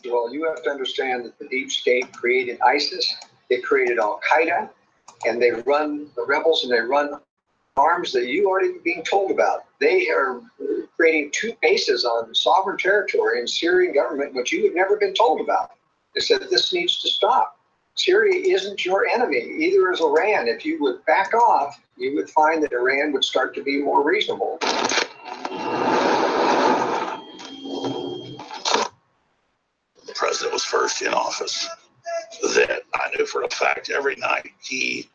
Well, you have to understand that the deep state created ISIS, they created Al-Qaeda, and they run the rebels and they run arms that you already being told about. They are creating 2 bases on sovereign territory in Syrian government, which you have never been told about. They said this needs to stop. Syria isn't your enemy, either is Iran. If you would back off, you would find that Iran would start to be more reasonable. The president was first in office, that I knew for a fact every night he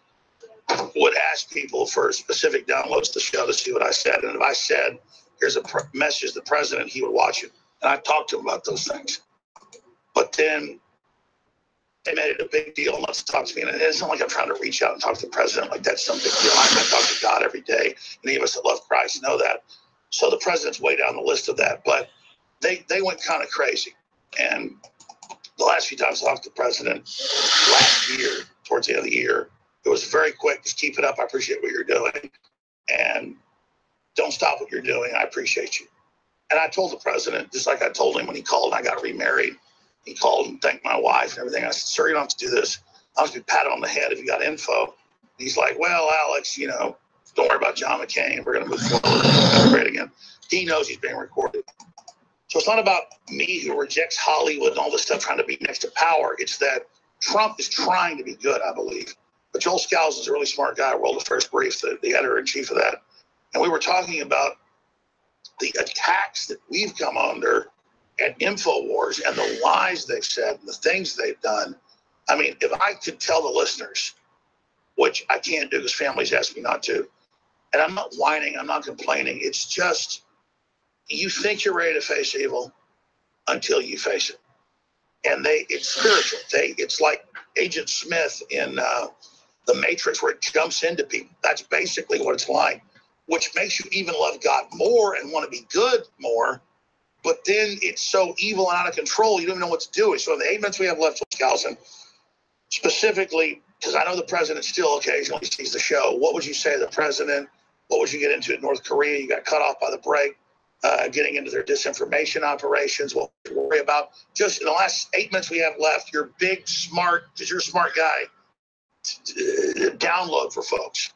would ask people for specific downloads to the show to see what I said. And if I said, here's a message to the president, he would watch it. And I talked to him about those things. But then they made it a big deal and let's talk to me. And it's not like I'm trying to reach out and talk to the president like that's some big deal. I talk to God every day. Any of us that love Christ know that. So the president's way down the list of that. But they went kind of crazy. And the last few times I talked to the president last year, towards the end of the year, it was very quick. Just keep it up. I appreciate what you're doing. And don't stop what you're doing. I appreciate you. And I told the president, just like I told him when he called and I got remarried, he called and thanked my wife and everything. I said, sir, you don't have to do this. I'll just be patted on the head if you got info. And he's like, well, Alex, you know, don't worry about John McCain. We're going to move forward. That's great again. He knows he's being recorded. So it's not about me who rejects Hollywood and all this stuff trying to be next to power. It's that Trump is trying to be good, I believe. But Joel Scalzo is a really smart guy, World Affairs Brief, the editor-in-chief of that. And we were talking about the attacks that we've come under at InfoWars and the lies they've said and the things they've done. I mean, if I could tell the listeners, which I can't do because families ask me not to, and I'm not whining, I'm not complaining. It's just, you think you're ready to face evil until you face it. And it's spiritual. It's like Agent Smith in The Matrix, where it jumps into people. That's basically what it's like, which makes you even love God more and want to be good more. But then it's so evil and out of control, you don't even know what to do. So in the 8 minutes we have left, Scalzo, specifically, because I know the president still occasionally sees the show, what would you say to the president? What would you get into in North Korea? You got cut off by the break, getting into their disinformation operations. What would you worry about? Just in the last 8 minutes we have left, your big, smart, because you're a smart guy, download for folks.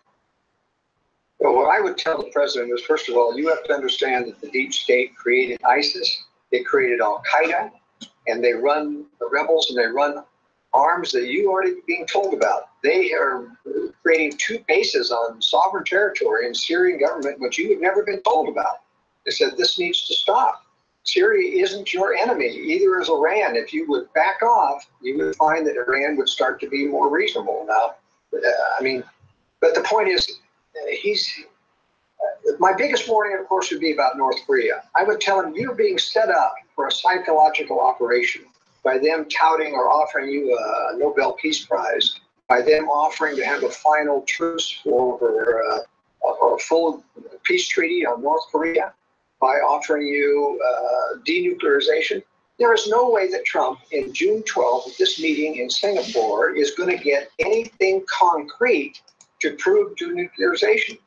Well, what I would tell the president is, first of all, you have to understand that the deep state created ISIS, they created Al-Qaeda, and they run the rebels and they run arms that you already being told about. They are creating 2 bases on sovereign territory in Syrian government, which you have never been told about. They said this needs to stop. Syria isn't your enemy, either is Iran. If you would back off, you would find that Iran would start to be more reasonable. Now, I mean, but the point is, my biggest warning, of course, would be about North Korea. I would tell him you're being set up for a psychological operation by them touting or offering you a Nobel Peace Prize, by them offering to have a final truce or a full peace treaty on North Korea, by offering you denuclearization. There is no way that Trump, in June 12th, at this meeting in Singapore, is going to get anything concrete to prove denuclearization.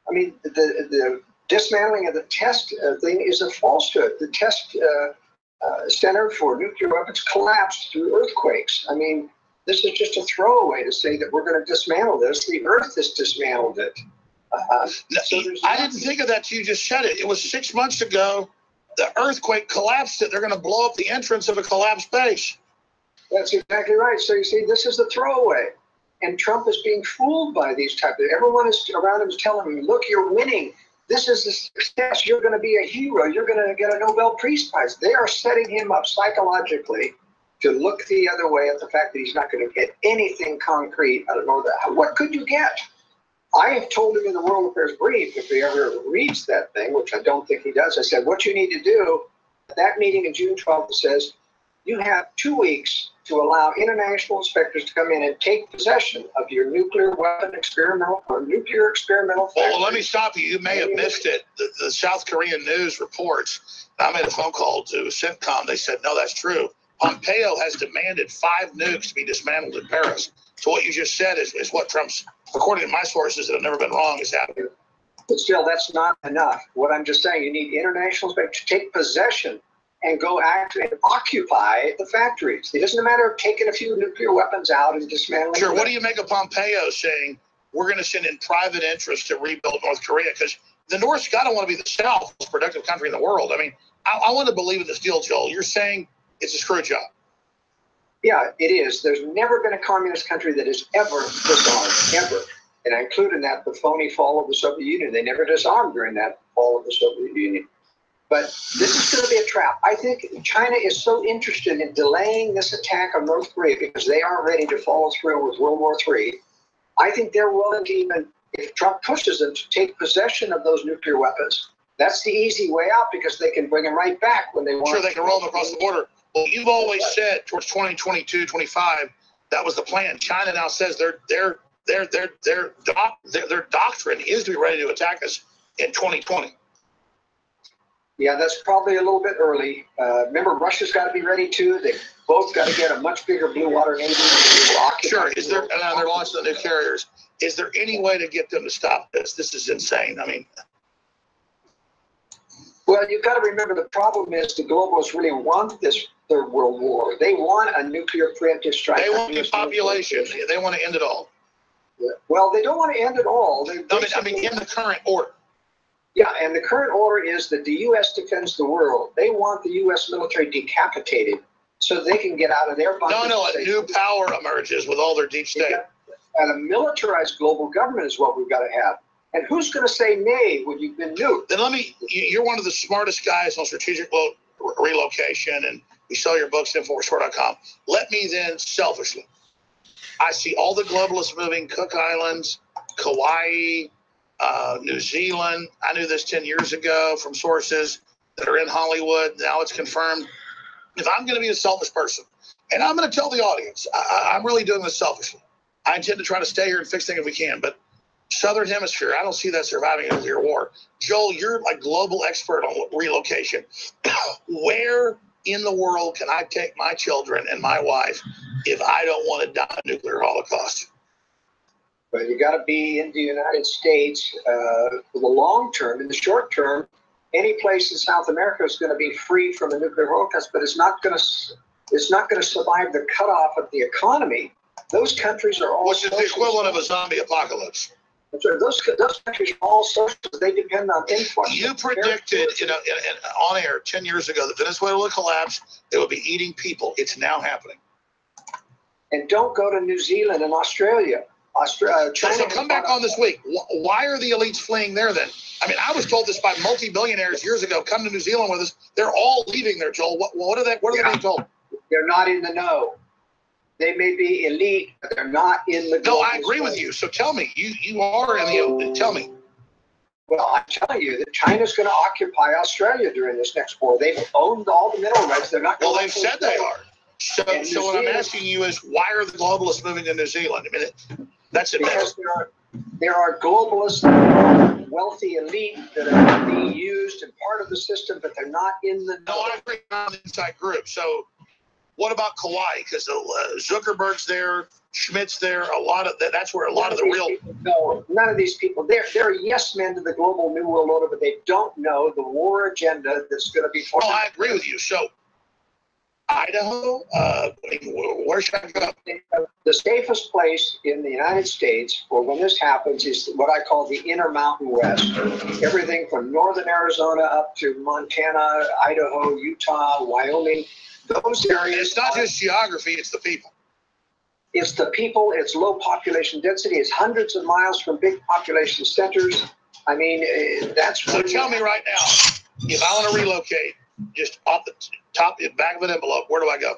I mean, the dismantling of the test thing is a falsehood. The test center for nuclear weapons collapsed through earthquakes. I mean, this is just a throwaway to say that we're going to dismantle this. The Earth has dismantled it. I didn't think of that till you just said it. It was 6 months ago. The earthquake collapsed it. They're going to blow up the entrance of a collapsed base. That's exactly right. So you see, this is the throwaway. And Trump is being fooled by these type of, everyone is around him is telling him, look, you're winning. This is a success. You're going to be a hero. You're going to get a Nobel Peace Prize. They are setting him up psychologically to look the other way at the fact that he's not going to get anything concrete. I don't know that. What could you get? I have told him in the World Affairs Brief, if he ever reads that thing, which I don't think he does, I said, what you need to do at that meeting in June 12th says, you have 2 weeks to allow international inspectors to come in and take possession of your nuclear weapon experimental or nuclear experimental factory. Well, let me stop you. You may have missed it. The South Korean news reports, I made a phone call to CENTCOM. They said, no, that's true. Pompeo has demanded 5 nukes to be dismantled in Paris. So what you just said is what Trump's, according to my sources that have never been wrong, is happening. But still, that's not enough. What I'm just saying, you need international inspectors to take possession and go act and occupy the factories. It doesn't matter taking a few nuclear weapons out and dismantling. Sure. What do you make of Pompeo saying we're going to send in private interests to rebuild North Korea? Because the North's got to want to be the South, most productive country in the world. I mean, I want to believe in this deal, Joel. You're saying it's a screw job. Yeah, it is. There's never been a communist country that has ever disarmed, ever. And I include in that the phony fall of the Soviet Union. They never disarmed during that fall of the Soviet Union. But this is going to be a trap. I think China is so interested in delaying this attack on North Korea because they aren't ready to follow through with World War III. I think they're willing to even, if Trump pushes them to take possession of those nuclear weapons, that's the easy way out because they can bring them right back when they want. Sure, they can roll them across the border. Well, you've always said towards 2022, 25, that was the plan. China now says their doctrine is to be ready to attack us in 2020. Yeah, that's probably a little bit early. Remember, Russia's got to be ready too. They both got to get a much bigger blue water navy. Sure. Is there? And they're launching the new carriers. Is there any way to get them to stop this? This is insane. I mean, well, you've got to remember the problem is the globalists really want this third world war. They want a nuclear preemptive strike. They want depopulation. They want to end it all. Yeah. Well, they don't want to end it all. I mean, in the current order. Yeah, and the current order is that the U.S. defends the world. They want the U.S. military decapitated so they can get out of their bunker. No, a new power emerges with all their deep state. And a militarized global government is what we've got to have. And who's going to say nay when you've been nuked? Then you're one of the smartest guys on strategic relocation, and we sell your books at InfoWarsStore.com. Let me then, selfishly, I see all the globalists moving, Cook Islands, Kauai, New Zealand. I knew this 10 years ago from sources that are in Hollywood. Now it's confirmed. If I'm going to be a selfish person, and I'm going to tell the audience, I'm really doing this selfishly. I intend to try to stay here and fix things if we can, but Southern Hemisphere, I don't see that surviving a nuclear war. Joel, you're a global expert on relocation. Where in the world can I take my children and my wife if I don't want to die a nuclear holocaust? But you got to be in the United States for the long term. In the short term, any place in South America is going to be free from a nuclear holocaust, but it's not going to survive the cutoff of the economy. Those countries are all which is the equivalent of a zombie apocalypse. Those countries are all socialists. They depend on influx. You predicted on air 10 years ago that Venezuela would collapse. They would be eating people. It's now happening. And don't go to New Zealand and Australia. China. So come back on this week. Why are the elites fleeing there then? I mean, I was told this by multi-billionaires years ago. Come to New Zealand with us. They're all leaving there, Joel. What are they being told? They're not in the know. They may be elite, but they're not in the. No, I agree with you. So tell me, you are in the. Tell me. Well, I'm telling you that China's going to occupy Australia during this next war. They've owned all the mineral rights. They're not. Well, they've said they are. So what I'm asking you is, why are the globalists moving to New Zealand? I mean, that's it. Because there are globalists, wealthy elite that are being used and part of the system, but they're not in the. No, I agree on the inside group. So what about Kauai? Because Zuckerberg's there, Schmidt's there. A lot of that's where a lot of the real. No, none of these people. They're yes men to the global new world order, but they don't know the war agenda that's going to be formed. No, I agree with you. So Idaho, where should I go? The safest place in the United States for when this happens is what I call the Intermountain West. Everything from northern Arizona up to Montana, Idaho, Utah, Wyoming. Those areas. It's not just geography; it's the people. It's the people. It's low population density. It's hundreds of miles from big population centers. I mean, that's. So tell me right now, if I want to relocate, just off the top, back of an envelope, where do I go?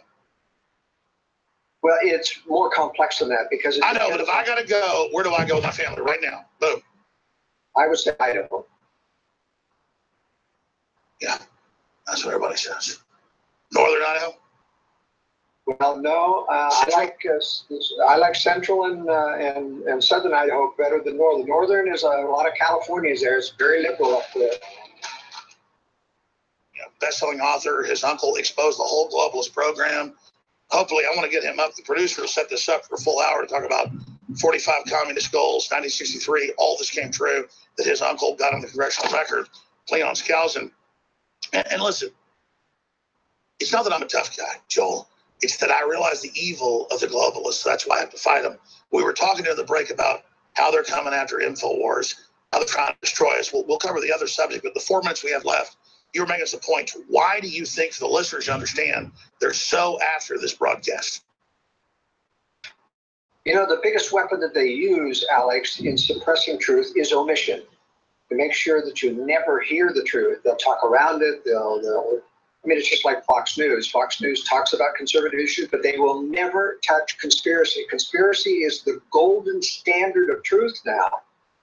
Well, it's more complex than that because I know, but if I got to go, where do I go with my family right now? Boom. I would say Idaho. Yeah, that's what everybody says. Northern Idaho. Well, no, I like central and southern Idaho better than northern. Northern is a lot of Californians there. It's very liberal up there. Yeah, best-selling author. His uncle exposed the whole globalist program. Hopefully, I want to get him up. The producer will set this up for a full hour to talk about 45 communist goals, 1963. All this came true. That his uncle got on the congressional record, playing on Skousen. And listen, it's not that I'm a tough guy, Joel. It's that I realize the evil of the globalists. That's why I have to fight them. We were talking in the break about how they're coming after InfoWars, how they're trying to destroy us. We'll cover the other subject, but the 4 minutes we have left, you were making us a point. Why do you think, for the listeners to understand, they're so after this broadcast? You know, the biggest weapon that they use, Alex, in suppressing truth is omission. To make sure that you never hear the truth. They'll talk around it. I mean, it's just like Fox News. Fox News talks about conservative issues, but they will never touch conspiracy. Conspiracy is the golden standard of truth now.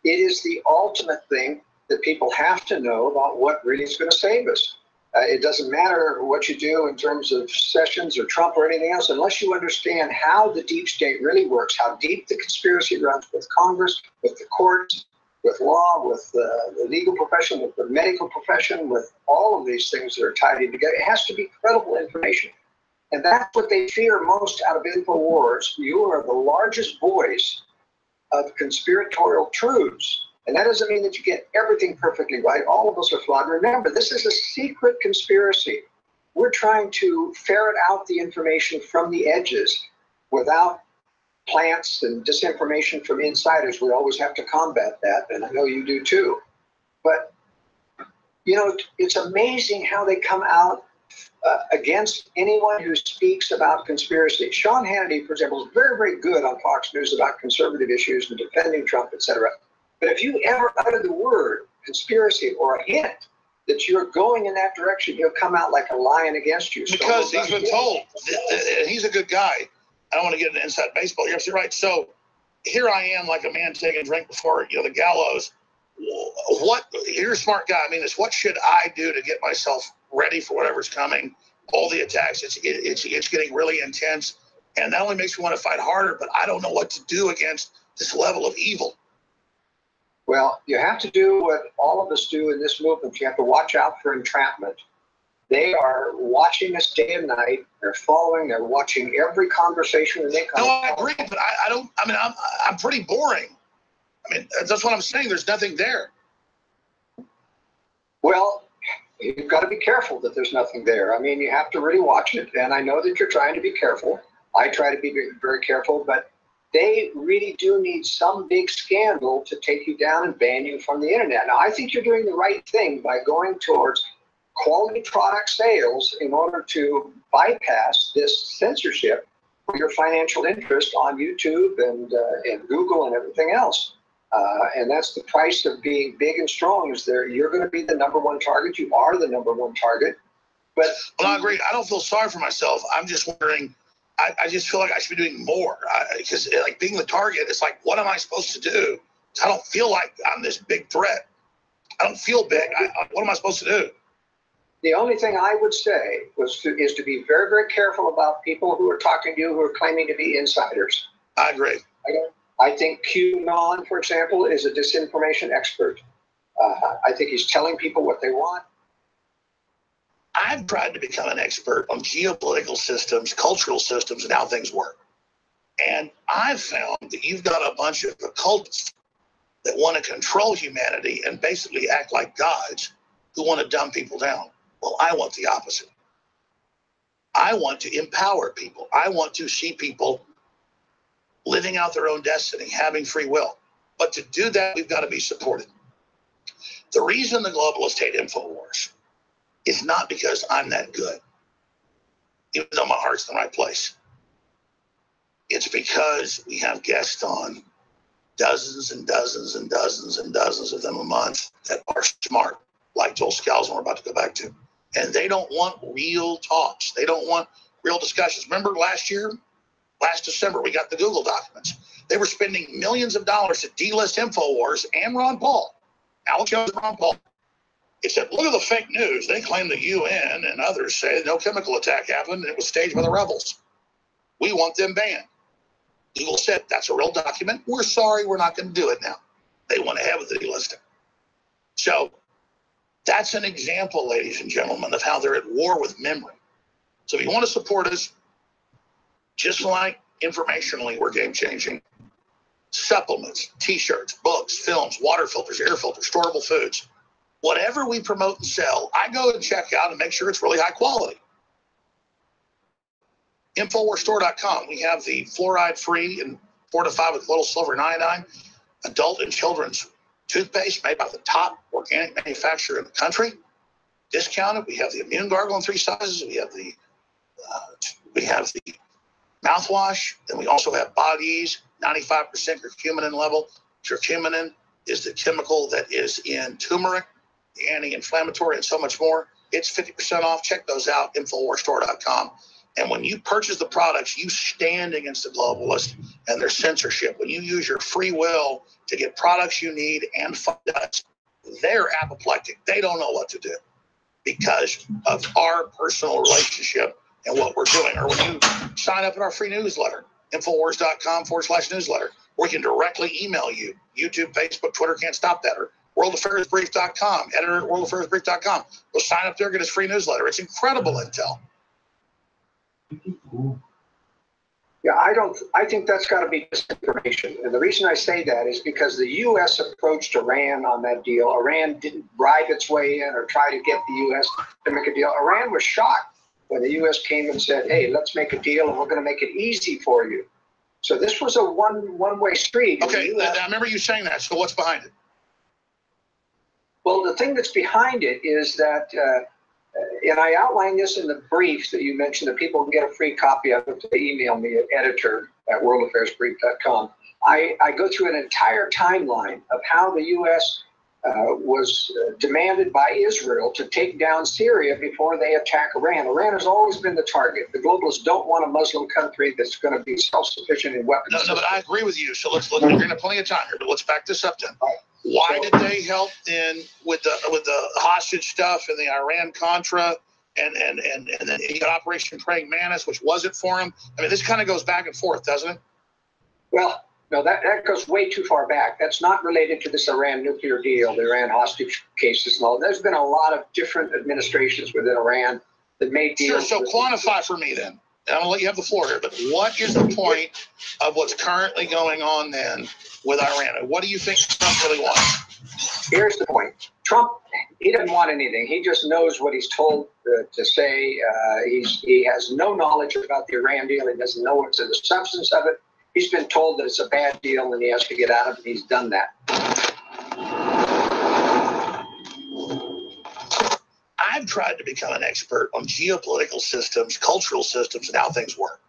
It is the ultimate thing that people have to know about what really is going to save us. It doesn't matter what you do in terms of Sessions or Trump or anything else, unless you understand how the deep state really works, how deep the conspiracy runs with Congress, with the courts, with law, with the legal profession, with the medical profession, with all of these things that are tied in together. It has to be credible information. And that's what they fear most out of InfoWars. You are the largest voice of conspiratorial truths. And that doesn't mean that you get everything perfectly right. All of us are flawed. Remember, this is a secret conspiracy. We're trying to ferret out the information from the edges without plants and disinformation from insiders. We always have to combat that, and I know you do too. But, you know, it's amazing how they come out against anyone who speaks about conspiracy. Sean Hannity, for example, is very, very good on Fox News about conservative issues and defending Trump, etc. But if you ever utter the word conspiracy or a hint that you're going in that direction, he'll come out like a lion against you. Because he's been told, he's a good guy. I don't want to get into inside baseball. You're absolutely right. So here I am, like a man taking a drink before, the gallows. You're a smart guy. I mean, what should I do to get myself ready for whatever's coming? All the attacks. It's getting really intense. And not only makes me want to fight harder, but I don't know what to do against this level of evil. Well, you have to do what all of us do in this movement. You have to watch out for entrapment. They are watching us day and night. They're following. They're watching every conversation that they come. No, I agree, but I don't. I mean, I'm pretty boring. I mean, that's what I'm saying. There's nothing there. Well, you've got to be careful that there's nothing there. I mean, you have to really watch it. And I know that you're trying to be careful. I try to be very careful, but they really do need some big scandal to take you down and ban you from the internet. Now, I think you're doing the right thing by going towards quality product sales in order to bypass this censorship for your financial interest on YouTube and Google and everything else. And that's the price of being big and strong. You're going to be the number one target. You are the number one target. But well, I agree. I don't feel sorry for myself. I'm just wondering, I just feel like I should be doing more because like being the target, it's like, what am I supposed to do? I don't feel like I'm this big threat. I don't feel big. What am I supposed to do? The only thing I would say is to be very, very careful about people who are talking to you who are claiming to be insiders. I agree. I think QAnon, for example, is a disinformation expert. I think he's telling people what they want. I've tried to become an expert on geopolitical systems, cultural systems, and how things work. And I've found that you've got a bunch of occultists that want to control humanity and basically act like gods who want to dumb people down. Well, I want the opposite. I want to empower people. I want to see people living out their own destiny, having free will. But to do that, we've got to be supported. The reason the globalists hate InfoWars is not because I'm that good, even though my heart's in the right place. It's because we have guests on, dozens and dozens and dozens and dozens of them a month that are smart, like Joel Scalzo we're about to go back to. And they don't want real talks. They don't want real discussions. Remember last December, we got the Google documents. They were spending millions of dollars to delist InfoWars and Ron Paul, Alex Jones and Ron Paul. Except look at the fake news. They claim the UN and others say no chemical attack happened and it was staged by the rebels. We want them banned. Google said that's a real document. We're sorry, we're not going to do it now. They went ahead with the delisting. So that's an example, ladies and gentlemen, of how they're at war with memory. So if you want to support us, just like informationally, we're game-changing. Supplements, T-shirts, books, films, water filters, air filters, storable foods. Whatever we promote and sell, I go and check out and make sure it's really high quality. InfoWarsStore.com. We have the fluoride-free and fortified with little silver and iodine adult and children's toothpaste made by the top organic manufacturer in the country. Discounted. We have the Immune Gargle in 3 sizes. We have the mouthwash. Then we also have Bodies, 95% curcumin level. Curcumin is the chemical that is in turmeric, the anti-inflammatory, and so much more. It's 50% off. Check those out, InfoWarsStore.com. And when you purchase the products, you stand against the globalists and their censorship. When you use your free will to get products you need and fund us, they're apoplectic. They don't know what to do because of our personal relationship and what we're doing. Or when you sign up in our free newsletter, Infowars.com/newsletter, or we can directly email you. YouTube, Facebook, Twitter can't stop that. Or WorldAffairsBrief.com, editor at WorldAffairsBrief.com. Go sign up there, get his free newsletter. It's incredible intel. Yeah, I think that's got to be disinformation. And the reason I say that is because the U.S. approached Iran on that deal. Iran didn't bribe its way in or try to get the U.S. to make a deal. Iran was shocked when the U.S. came and said, hey, let's make a deal and we're going to make it easy for you. So this was a one-way street. Okay, I remember you saying that. So what's behind it? Well, the thing that's behind it is that, and I outlined this in the brief that you mentioned, that people can get a free copy of it. They email me at editor@worldaffairsbrief.com. I go through an entire timeline of how the U.S. Was demanded by Israel to take down Syria before they attack Iran. Iran has always been the target. The globalists don't want a Muslim country that's going to be self-sufficient in weapons. No, but I agree with you. So let's we're going to have plenty of time here, but let's back this up then. Right. Why did they help then with the hostage stuff and the Iran-Contra and then you got Operation Praying Mantis, which wasn't for them? I mean, this kind of goes back and forth, doesn't it? Well, no, that goes way too far back. That's not related to this Iran nuclear deal, the Iran hostage cases and all. There's been a lot of different administrations within Iran that made deals. Sure, so quantify for me then. I'm going to let you have the floor here, but what is the point of what's currently going on then with Iran? And what do you think Trump really wants? Here's the point. Trump, he doesn't want anything. He just knows what he's told to say. He has no knowledge about the Iran deal. He doesn't know what's in the substance of it. He's been told that it's a bad deal and he has to get out of it. He's done that. I've tried to become an expert on geopolitical systems, cultural systems, and how things work.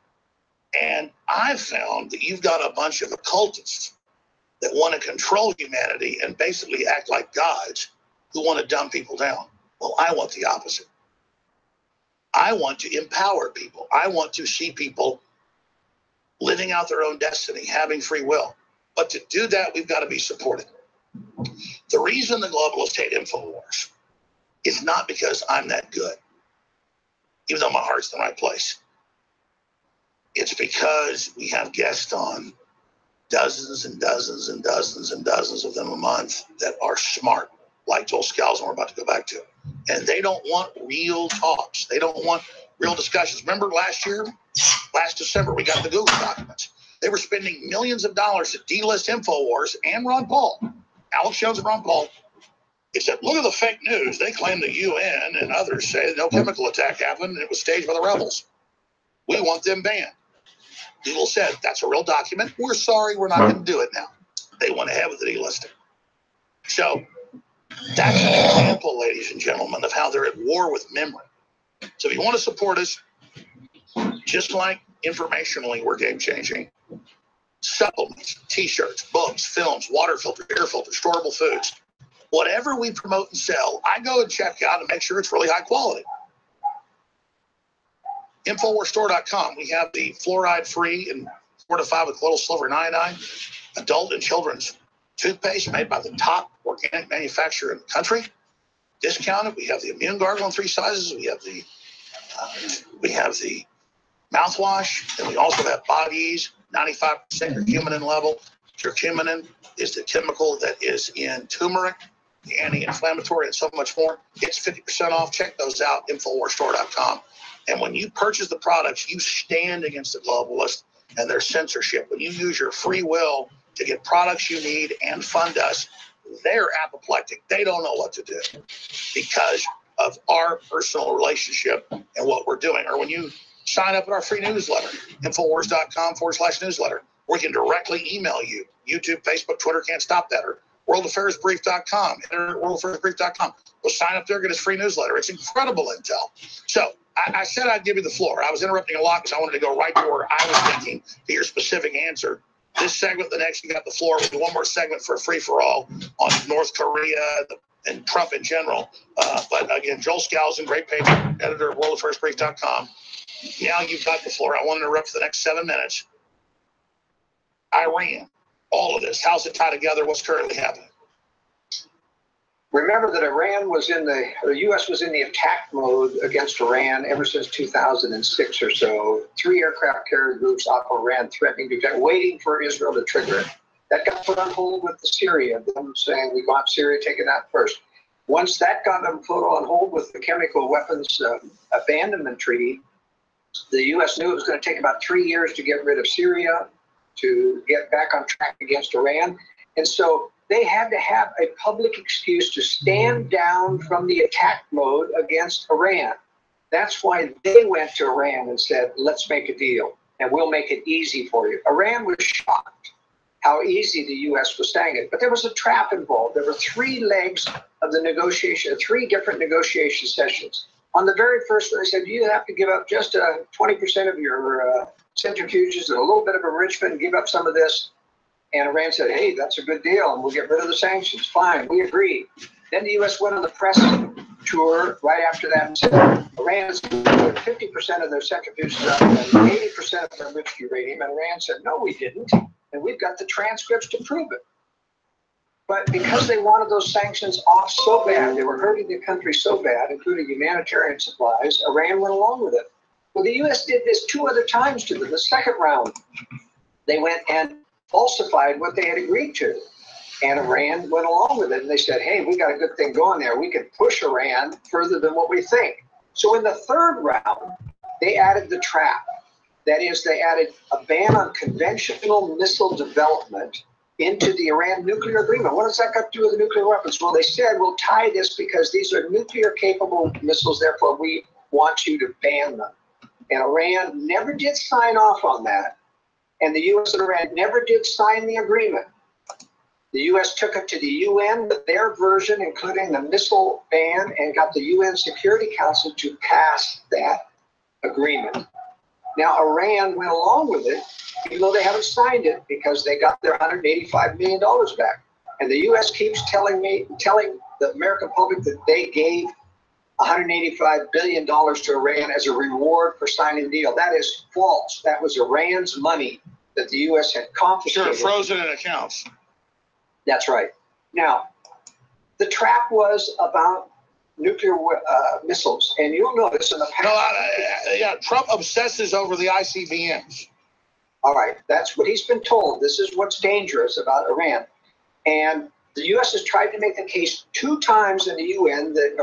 And I've found that you've got a bunch of occultists that want to control humanity and basically act like gods who want to dumb people down. Well, I want the opposite. I want to empower people. I want to see people living out their own destiny, having free will. But to do that, we've got to be supported. The reason the globalists hate InfoWars is not because I'm that good, even though my heart's in the right place. It's because we have guests on, dozens and dozens and dozens and dozens of them a month, that are smart, like Joel Scalzo we're about to go back to. And they don't want real talks. They don't want real discussions. Remember last December, we got the Google documents. They were spending millions of dollars to delist InfoWars and Ron Paul, Alex Jones and Ron Paul. He said, look at the fake news. They claim the UN and others say no chemical attack happened and it was staged by the rebels. We want them banned. Google said, that's a real document. We're sorry, we're not going to do it now. They went ahead with the delisting. So that's an example, ladies and gentlemen, of how they're at war with memory. So if you want to support us, just like informationally we're game-changing, supplements, T-shirts, books, films, water filters, air filters, storable foods, whatever we promote and sell, I go and check out and make sure it's really high quality. InfoWarsStore.com. We have the fluoride-free and fortified with colloidal silver and iodine adult and children's toothpaste made by the top organic manufacturer in the country. Discounted. We have the Immune Gargle in 3 sizes. We have the mouthwash, and we also have Body's 95% curcumin level. Curcumin is the chemical that is in turmeric, the anti-inflammatory, and so much more. It's 50% off. Check those out, InfoWarsStore.com. And when you purchase the products, you stand against the globalists and their censorship. When you use your free will to get products you need and fund us, they're apoplectic. They don't know what to do because of our personal relationship and what we're doing. Or when you sign up at our free newsletter, Infowars.com/newsletter, we can directly email you. YouTube, Facebook, Twitter can't stop that. Or worldaffairsbrief.com, worldaffairsbrief.com. We'll sign up there, get us free newsletter. It's incredible intel. So I said I'd give you the floor. I was interrupting a lot because I wanted to go right to where I was thinking to your specific answer. This segment, the next, you got the floor. We'll do one more segment for a free-for-all on North Korea and Trump in general. But again, Joel Scalzo, great page editor at worldaffairsbrief.com. Now you've got the floor. I want to interrupt for the next 7 minutes. Iran, all of this. How's it tied together? What's currently happening? Remember that the U.S. was in the attack mode against Iran ever since 2006 or so. 3 aircraft carrier groups off Iran threatening to attack, waiting for Israel to trigger it. That got put on hold with Syria, them saying we want Syria taken out first. Once that got them put on hold with the chemical weapons abandonment treaty, the U.S. knew it was going to take about 3 years to get rid of Syria, to get back on track against Iran. And so they had to have a public excuse to stand down from the attack mode against Iran. That's why they went to Iran and said, let's make a deal, and we'll make it easy for you. Iran was shocked how easy the U.S. was saying it. But there was a trap involved. There were 3 legs of the negotiation, 3 different negotiation sessions. On the very first one, they said, you have to give up just 20% of your centrifuges and a little bit of enrichment and give up some of this. And Iran said, hey, that's a good deal, and we'll get rid of the sanctions. Fine, we agree. Then the U.S. went on the press tour right after that and said, Iran's put 50% of their centrifuges up and 80% of their enriched uranium. And Iran said, no, we didn't. And we've got the transcripts to prove it. But because they wanted those sanctions off so bad, they were hurting the country so bad, including humanitarian supplies, Iran went along with it. Well, the U.S. did this 2 other times to them. The second round, they went and falsified what they had agreed to. And Iran went along with it. And they said, hey, we got a good thing going there. We can push Iran further than what we think. So in the third round, they added the trap. That is, they added a ban on conventional missile development into the Iran nuclear agreement. What does that got to do with the nuclear weapons? Well, they said, we'll tie this because these are nuclear-capable missiles, therefore we want you to ban them. And Iran never did sign off on that. And the U.S. and Iran never did sign the agreement. The U.S. took it to the UN with their version, including the missile ban, and got the UN Security Council to pass that agreement. Now, Iran went along with it, even though they haven't signed it, because they got their $185 million back. And the U.S. keeps telling the American public that they gave $185 billion to Iran as a reward for signing the deal. That is false. That was Iran's money that the U.S. had confiscated. Sure, frozen in accounts. That's right. Now, the trap was about nuclear missiles. And you'll notice in the past... Trump obsesses over the ICBMs. All right, that's what he's been told. This is what's dangerous about Iran. And the U.S. has tried to make the case 2 times in the UN that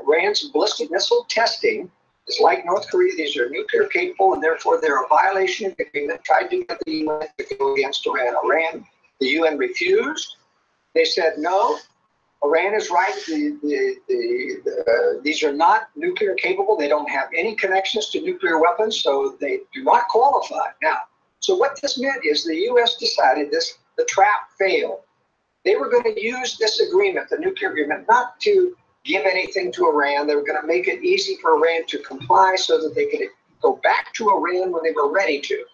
Iran's ballistic missile testing is like North Korea. These are nuclear capable, and therefore they're a violation of the agreement. Tried to get the UN to go against Iran. The UN refused. They said, no, Iran is right. These are not nuclear capable. They don't have any connections to nuclear weapons, so they do not qualify. Now, so what this meant is the U.S. decided the trap failed. They were going to use this agreement, the nuclear agreement, not to give anything to Iran. They were going to make it easy for Iran to comply so that they could go back to Iran when they were ready to.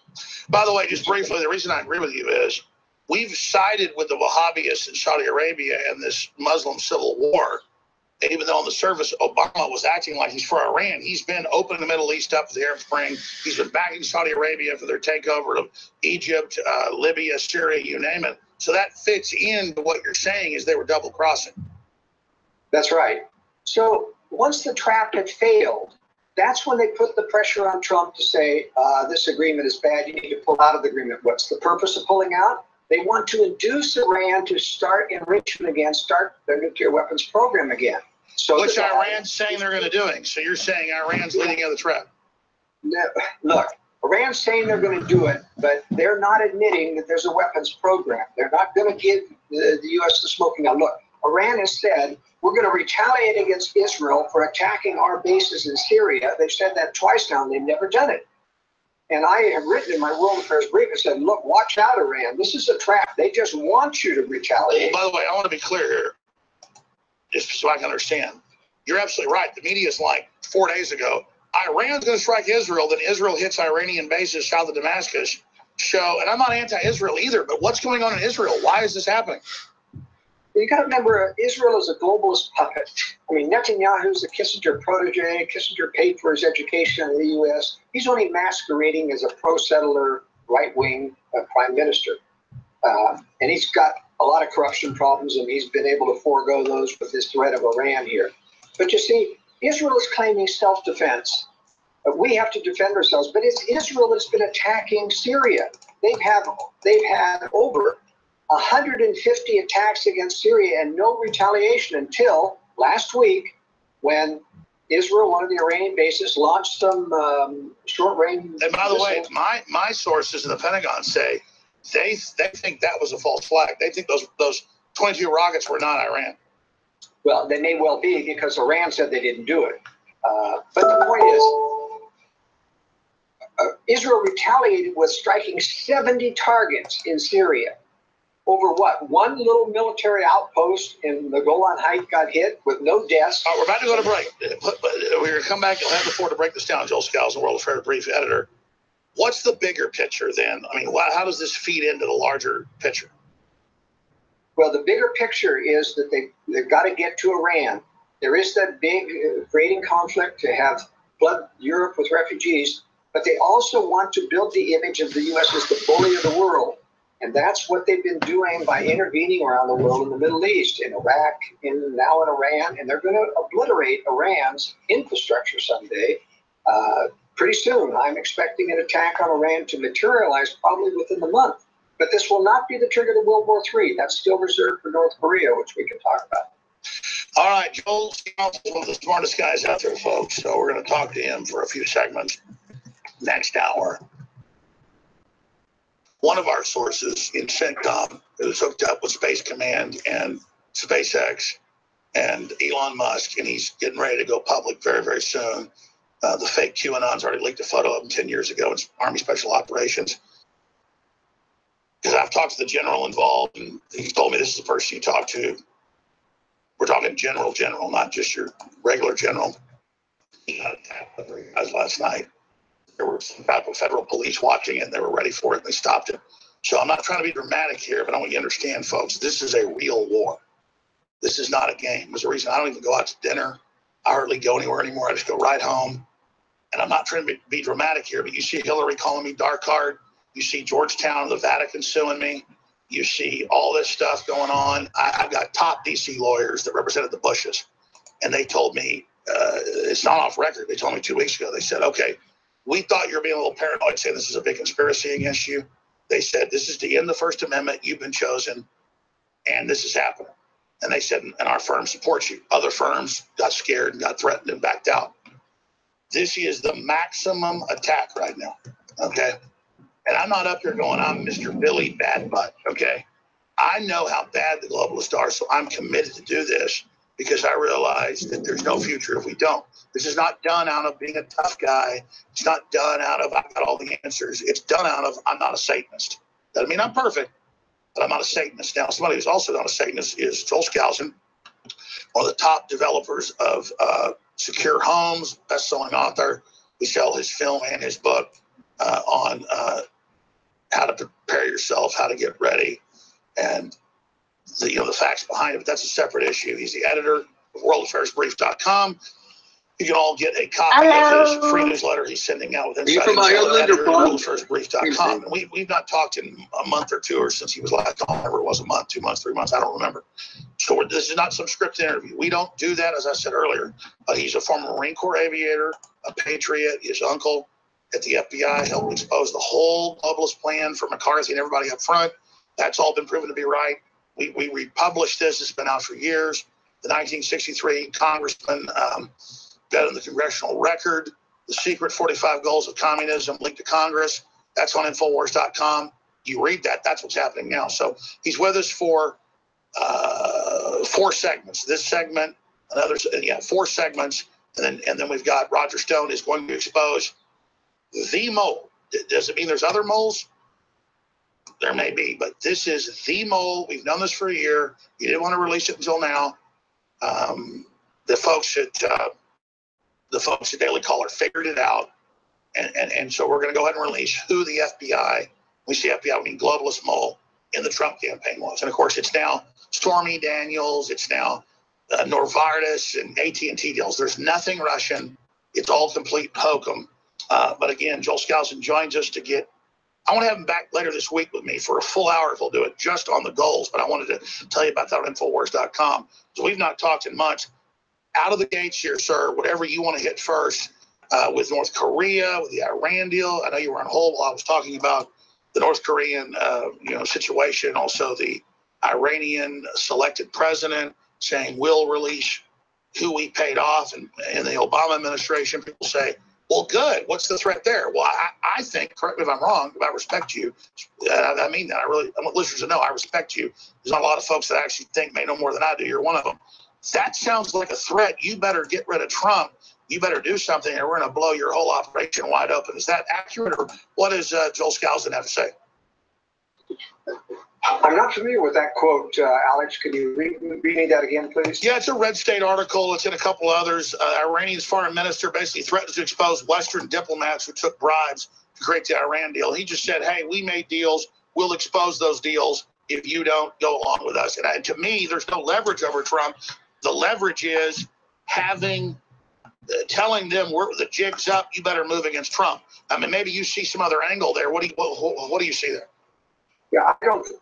By the way, just briefly, the reason I agree with you is we've sided with the Wahhabis in Saudi Arabia in this Muslim civil war. Even though on the surface Obama was acting like he's for Iran, he's been opening the Middle East up with the Arab Spring. He's been backing Saudi Arabia for their takeover of Egypt, Libya, Syria, you name it. So that fits into what you're saying is they were double crossing. That's right. So once the trap had failed, that's when they put the pressure on Trump to say, this agreement is bad. You need to pull out of the agreement. What's the purpose of pulling out? They want to induce Iran to start enrichment again, start their nuclear weapons program again. So which Iran's saying they're going to do. So you're saying Iran's leading in the trap? No, look, Iran's saying they're going to do it, but they're not admitting that there's a weapons program. They're not going to give the U.S. the smoking gun. Look, Iran has said, we're going to retaliate against Israel for attacking our bases in Syria. They've said that twice now, and they've never done it. And I have written in my World Affairs brief and said, look, watch out, Iran. This is a trap. They just want you to retaliate. By the way, I want to be clear here, just so I can understand. You're absolutely right. The media is like 4 days ago, Iran's going to strike Israel, then Israel hits Iranian bases south of Damascus. And I'm not anti-Israel either, but what's going on in Israel? Why is this happening? You got to remember, Israel is a globalist puppet. I mean, Netanyahu's a Kissinger protege. Kissinger paid for his education in the U.S. He's only masquerading as a pro-settler, right-wing prime minister. And he's got a lot of corruption problems, and he's been able to forego those with this threat of Iran here. But you see, Israel is claiming self-defense. We have to defend ourselves, but it's Israel that's been attacking Syria. They've had over 150 attacks against Syria and no retaliation until last week when Israel, one of the Iranian bases, launched some short-range. And by the way, my sources in the Pentagon say they think that was a false flag. They think those 22 rockets were not Iran. Well, they may well be because Iran said they didn't do it. But the point is, Israel retaliated with striking 70 targets in Syria. Over what? One little military outpost in the Golan Heights got hit with no deaths. All right, we're about to go to break. We're going to come back. You'll have the floor to break this down. Joel Scalzo, World Affairs Brief editor. What's the bigger picture then? I mean, how does this feed into the larger picture? Well, the bigger picture is that they've got to get to Iran. There is that big creating conflict to have flood Europe with refugees, but they also want to build the image of the U.S. as the bully of the world. And that's what they've been doing by intervening around the world in the Middle East, in Iraq, now in Iran, and they're going to obliterate Iran's infrastructure someday. Pretty soon, I'm expecting an attack on Iran to materialize probably within the month. But this will not be the trigger to World War III. That's still reserved for North Korea, which we can talk about. All right, Joel Scalzo is one of the smartest guys out there, folks. So we're going to talk to him for a few segments next hour. One of our sources in CENTCOM is hooked up with Space Command and SpaceX and Elon Musk, and he's getting ready to go public very, very soon. The fake QAnon's already leaked a photo of him 10 years ago. It's Army Special Operations. Because I've talked to the general involved, and he told me this is the person you talk to. We're talking general, not just your regular general. He got attacked by 3 guys last night. There were some type of federal police watching it, and they were ready for it, and they stopped it. So I'm not trying to be dramatic here, but I want you to understand, folks, this is a real war. This is not a game. There's a reason I don't even go out to dinner. I hardly go anywhere anymore. I just go right home. And I'm not trying to be dramatic here, but you see Hillary calling me dark card. You see Georgetown, the Vatican suing me. You see all this stuff going on. I've got top DC lawyers that represented the Bushes. And they told me, it's not off record. They told me 2 weeks ago, they said, okay, we thought you were being a little paranoid, saying this is a big conspiracy against you. They said, this is to end the First Amendment. You've been chosen, and this is happening. And they said, and our firm supports you. Other firms got scared and got threatened and backed out. This is the maximum attack right now, okay? And I'm not up here going, I'm Mr. Billy Bad Butt, okay? I know how bad the globalists are, so I'm committed to do this because I realize that there's no future if we don't. This is not done out of being a tough guy. It's not done out of, I've got all the answers. It's done out of, I'm not a Satanist. Doesn't mean I'm perfect, but I'm not a Satanist. Now, somebody who's also not a Satanist is Joel Skousen, one of the top developers of secure homes, best-selling author. We sell his film and his book on how to prepare yourself, how to get ready, and the facts behind it. But that's a separate issue. He's the editor of worldaffairsbrief.com. You can all get a copy of his free newsletter he's sending out with Inside worldaffairsbrief.com. And we've not talked in a month or two, or since he was last on, whatever it was, a month, 2 months, 3 months, I don't remember. So this is not some scripted interview. We don't do that, as I said earlier. He's a former Marine Corps aviator, a patriot. His uncle at the FBI helped expose the whole globalist plan for McCarthy and everybody up front. That's all been proven to be right. We republished this. It's been out for years. The 1963 congressman got in the congressional record, The Secret 45 Goals of Communism linked to Congress. That's on Infowars.com. You read that. That's what's happening now. So he's with us for 4 segments. This segment, another, 4 segments. And then we've got Roger Stone is going to expose the mole. Does it mean there's other moles? There may be, but this is the mole. We've done this for a year. You didn't want to release it until now. The folks at Daily Caller figured it out, and so we're going to go ahead and release who the FBI, we say FBI, we mean globalist mole, in the Trump campaign was. And of course, it's now Stormy Daniels, it's now Novartis and AT&T deals. There's nothing Russian. It's all complete hokum. But again, Joel Skousen joins us I want to have him back later this week with me for a full hour if he'll do it, just on the goals. But I wanted to tell you about that on Infowars.com. So we've not talked in months. Out of the gates here, sir, whatever you want to hit first with North Korea, with the Iran deal. I know you were on hold while I was talking about the North Korean situation, also the Iranian selected president saying we'll release who we paid off. And in the Obama administration, people say, well, good. What's the threat there? Well, I think, correct me if I'm wrong, but I respect you. I mean that. I want listeners to know I respect you. There's not a lot of folks that actually think may know more than I do. You're one of them. That sounds like a threat. You better get rid of Trump. You better do something, and we're going to blow your whole operation wide open. Is that accurate, or what does Joel Skousen have to say? I'm not familiar with that quote, Alex. Can you read me that again, please? Yeah, it's a Red State article. It's in a couple others. Iranian's foreign minister basically threatens to expose Western diplomats who took bribes to create the Iran deal. He just said, hey, we made deals. We'll expose those deals if you don't go along with us. And to me, there's no leverage over Trump. The leverage is telling them the jig's up. You better move against Trump. I mean, maybe you see some other angle there. What do you see there? Yeah,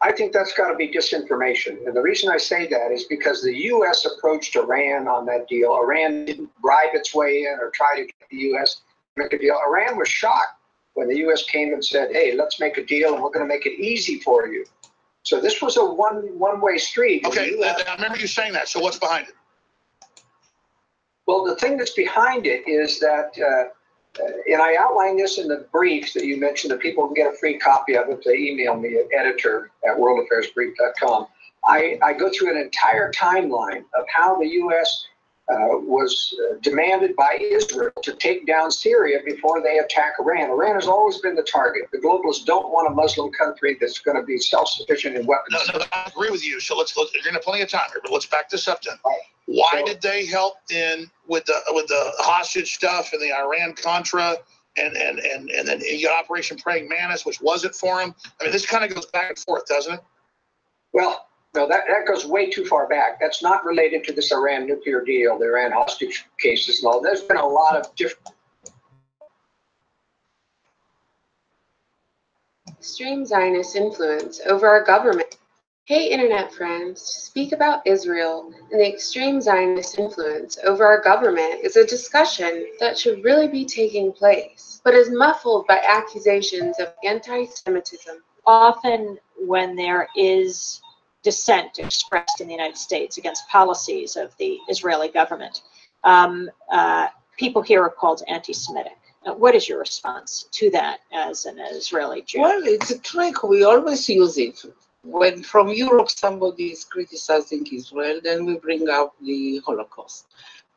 I think that's got to be disinformation. And the reason I say that is because the U.S. approached Iran on that deal. Iran didn't bribe its way in or try to get the U.S. to make a deal. Iran was shocked when the U.S. came and said, hey, let's make a deal and we're going to make it easy for you. So this was a one-way street. Okay, I remember you saying that. So what's behind it? Well, the thing that's behind it is that, and I outlined this in the brief that you mentioned, that people can get a free copy of it. They email me at editor@worldaffairsbrief.com. I go through an entire timeline of how the U.S. Was demanded by Israel to take down Syria before they attack Iran. Iran has always been the target. The globalists don't want a Muslim country that's going to be self-sufficient in weapons. No, I agree with you. So let's you're going to have plenty of time here, but let's back this up then. Why did they help with the hostage stuff and the Iran Contra and then you got Operation Praying Mantis, which wasn't for them? I mean, this kind of goes back and forth, doesn't it? Well, No, that goes way too far back. That's not related to this Iran nuclear deal, the Iran hostage cases and all. There's been a lot of different. Extreme Zionist influence over our government. Hey internet friends, to speak about Israel and the extreme Zionist influence over our government is a discussion that should really be taking place, but is muffled by accusations of anti-Semitism. Often when there is dissent expressed in the United States against policies of the Israeli government, people here are called anti-Semitic. What is your response to that as an Israeli Jew? Well, it's a trick. We always use it. When from Europe somebody is criticizing Israel, then we bring up the Holocaust.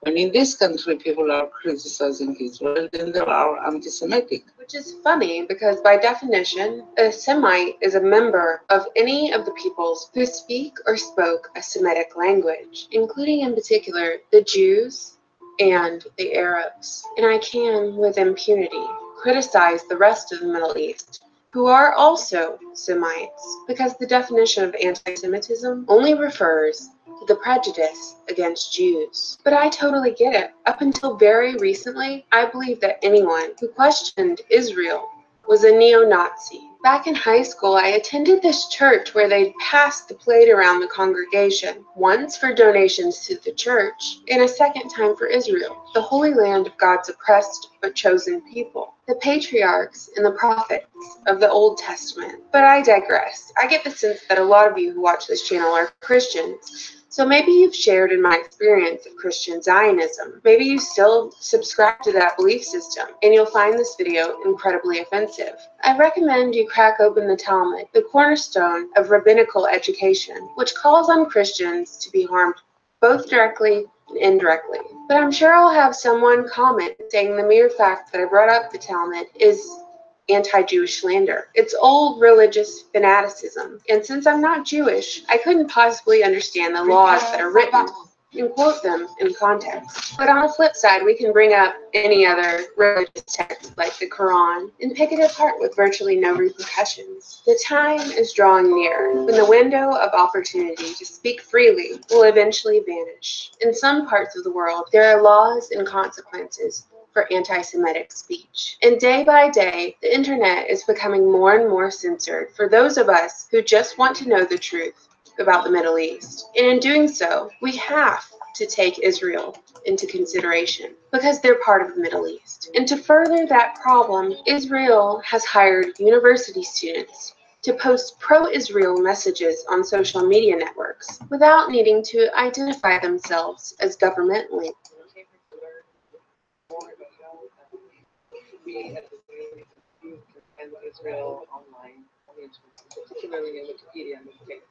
When in this country people are criticizing Israel, then they are anti-Semitic. Which is funny because by definition, a Semite is a member of any of the peoples who speak or spoke a Semitic language, including in particular the Jews and the Arabs. And I can, with impunity, criticize the rest of the Middle East, who are also Semites, because the definition of anti-Semitism only refers to the prejudice against Jews. But I totally get it. Up until very recently, I believed that anyone who questioned Israel was a neo-Nazi. Back in high school, I attended this church where they'd passed the plate around the congregation, once for donations to the church, and a second time for Israel, the holy land of God's oppressed but chosen people, the patriarchs and the prophets of the Old Testament. But I digress. I get the sense that a lot of you who watch this channel are Christians, so maybe you've shared in my experience of Christian Zionism. Maybe you still subscribe to that belief system, and you'll find this video incredibly offensive. I recommend you crack open the Talmud, the cornerstone of rabbinical education, which calls on Christians to be harmed both directly and indirectly. But I'm sure I'll have someone comment saying the mere fact that I brought up the Talmud is anti-Jewish slander. It's old religious fanaticism. And since I'm not Jewish, I couldn't possibly understand the laws that are written and quote them in context. But on the flip side, we can bring up any other religious text like the Quran and pick it apart with virtually no repercussions. The time is drawing near when the window of opportunity to speak freely will eventually vanish. In some parts of the world, there are laws and consequences for anti-Semitic speech. And day by day, the internet is becoming more and more censored for those of us who just want to know the truth about the Middle East. And in doing so, we have to take Israel into consideration because they're part of the Middle East. And to further that problem, Israel has hired university students to post pro-Israel messages on social media networks without needing to identify themselves as government linked. We as a and Israel online, particularly in Wikipedia in this case.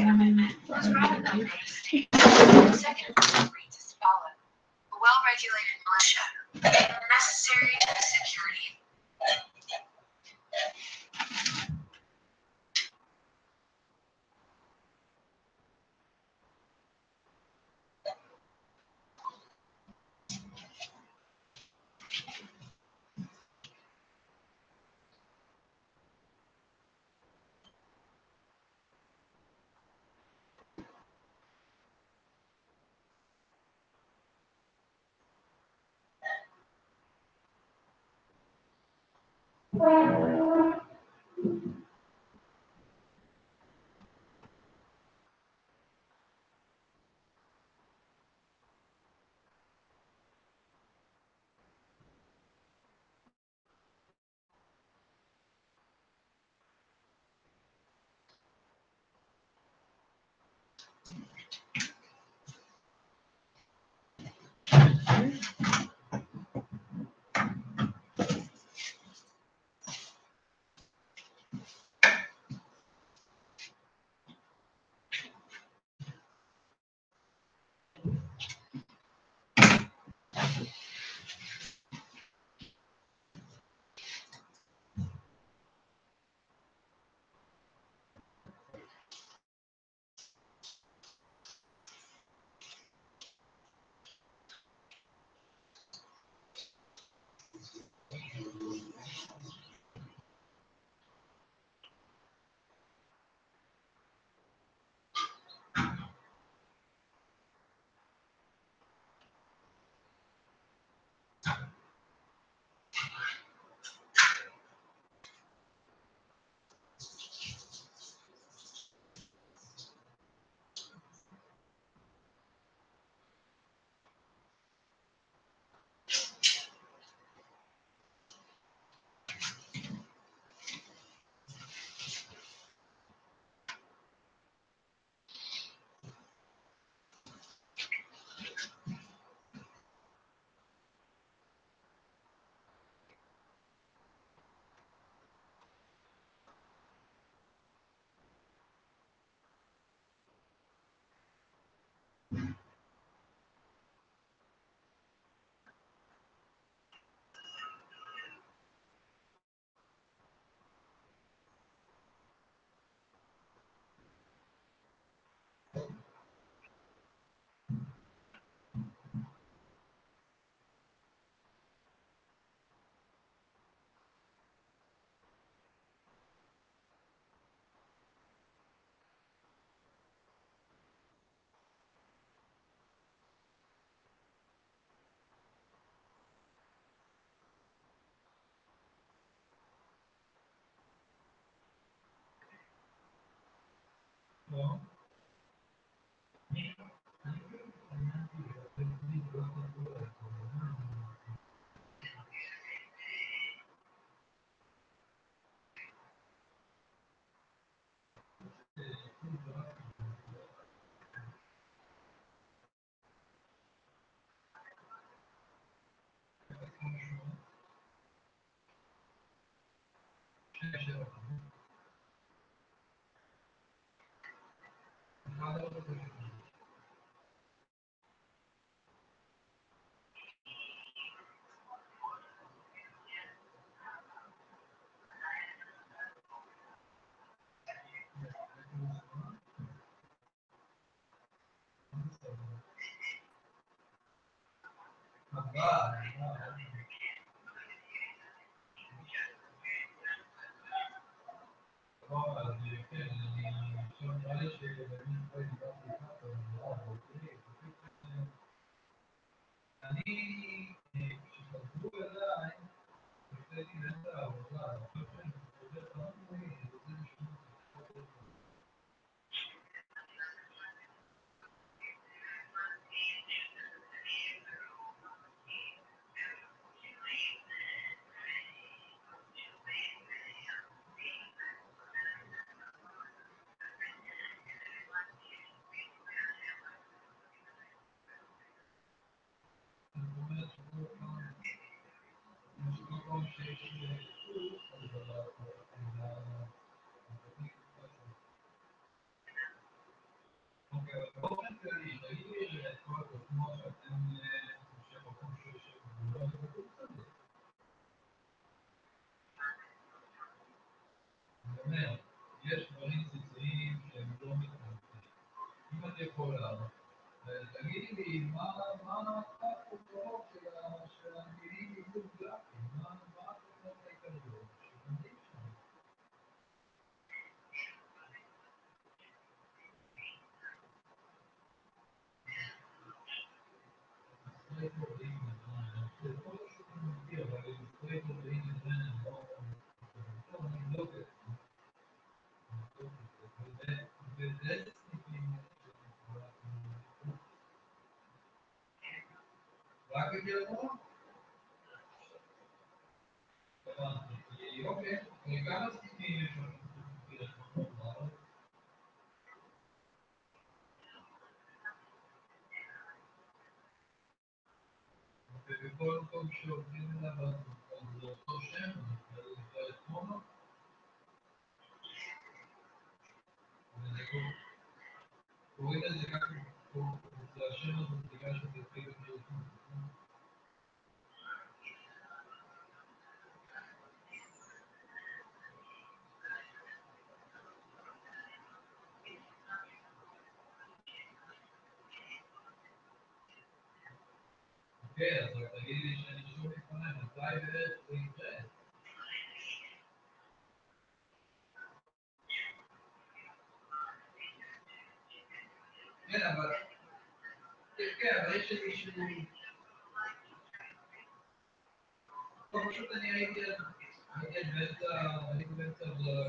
Second, reads as follows. A well-regulated militia, necessary to the security. אומר, יש דברים בסיסיים שהם לא מתנגדים. אם את יכולה, תגידי לי מה התוצאות של המילים עיבוד גרפי, מה התוצאות העיקריות שלומדים שם. Illustrator ואינדזיין, זה כל השוק המותי, אבל Illustrator ואינדזיין הם לא אני לא בטח. ובאיזה סניפים רק בגרמניה? הבנתי. אוקיי, כמה סניפים יש לנו? ובכל מקום שעובדים אליו, אז זה אותו שם, זה אלקטרונו. קוראים לזה ככה, זה השם הזה בגלל שזה התחיל בקריאטון. אוקיי, אז רק תגידי לי שאני שוב מתכונן, מתי בערך זה יקרה? כן, אבל יש איזשהו... טוב, פשוט אני הייתי באמצע לדבר.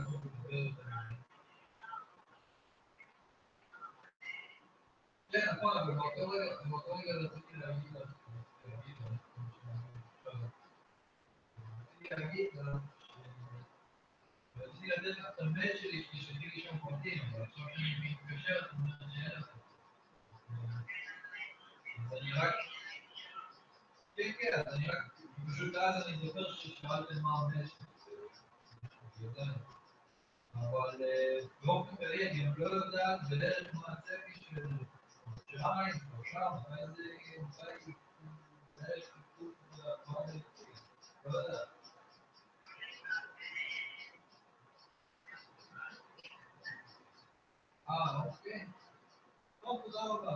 כן, נכון, אבל באותו רגע רציתי להגיד לך, רציתי לתת לך את המייל שלי, שתשאלי לי שם פרטים, אבל עכשיו שאני מתקשר, את אומרת שאין לך. אז אני רק... כן, אז אני רק... פשוט אז אני זוכר ששאלתם מה המייל שלי. אבל באופן כללי אני גם לא יודעת בדרך מה הצפי של שעיים, שלושה, מתי זה דרך חיפוש והדבר הזה, לא יודעת. אוקיי. טוב, תודה רבה.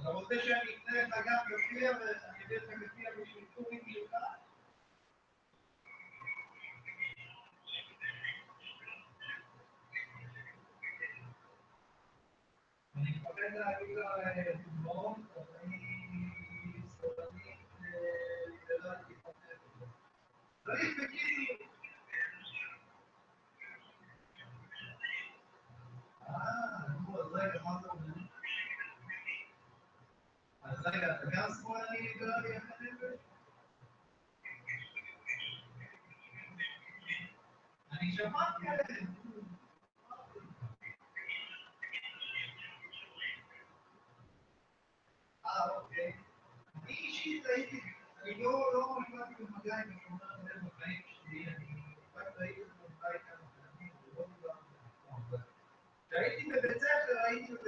אתה רוצה שאני אקנה לך גם גביע ואני אביא לך גביע בשביל פורים מיוחד? אני מתכוון להגיד לה דוגמאות, אז אני סבלנית ליברלית מתנדבת. צריך בקיצור. נו, אז רגע, מה זה אומר? אז רגע, אתה גם שמאלני ליברלי מתנדבת? אני שמעתי עליהם. אוקיי. אני אישית הייתי, אני לא נקלטתי במגע עם השומר מנהל בחיים שלי, אני רק ראיתי את זה בבית כמה פעמים, ולא דיברתי נכון, אבל כשהייתי בבית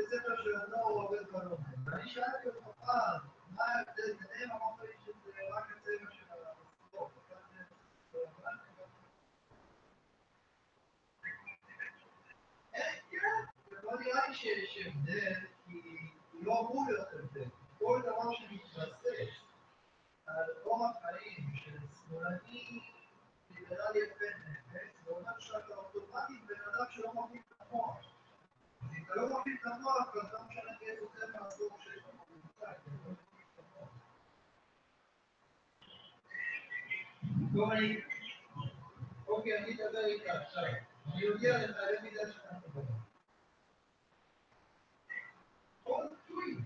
ספר של הנוער עובד בלומד, ואני שאלתי אותך פעם, מה ההבדל ביניהם? אמרת לי שזה רק הצבע של הספורט, כן, לא נראה לי שיש הבדל, כי לא אמור להיות הבדל. כל דבר שמתבסס על אורח חיים של שמאלני ליברלי יפה נפש, זה אומר שאתה אוטומטית בן אדם שלא מפעיל את המוח. אז אם אתה לא מפעיל את המוח, אז לא משנה תהיה יותר מהסוף שיש לך בקבוצה, כי אתה לא מפעיל את המוח. אוקיי, אני אדבר איתך עכשיו. אני יודע לך על מידה שאתה מדבר. כל תלוי.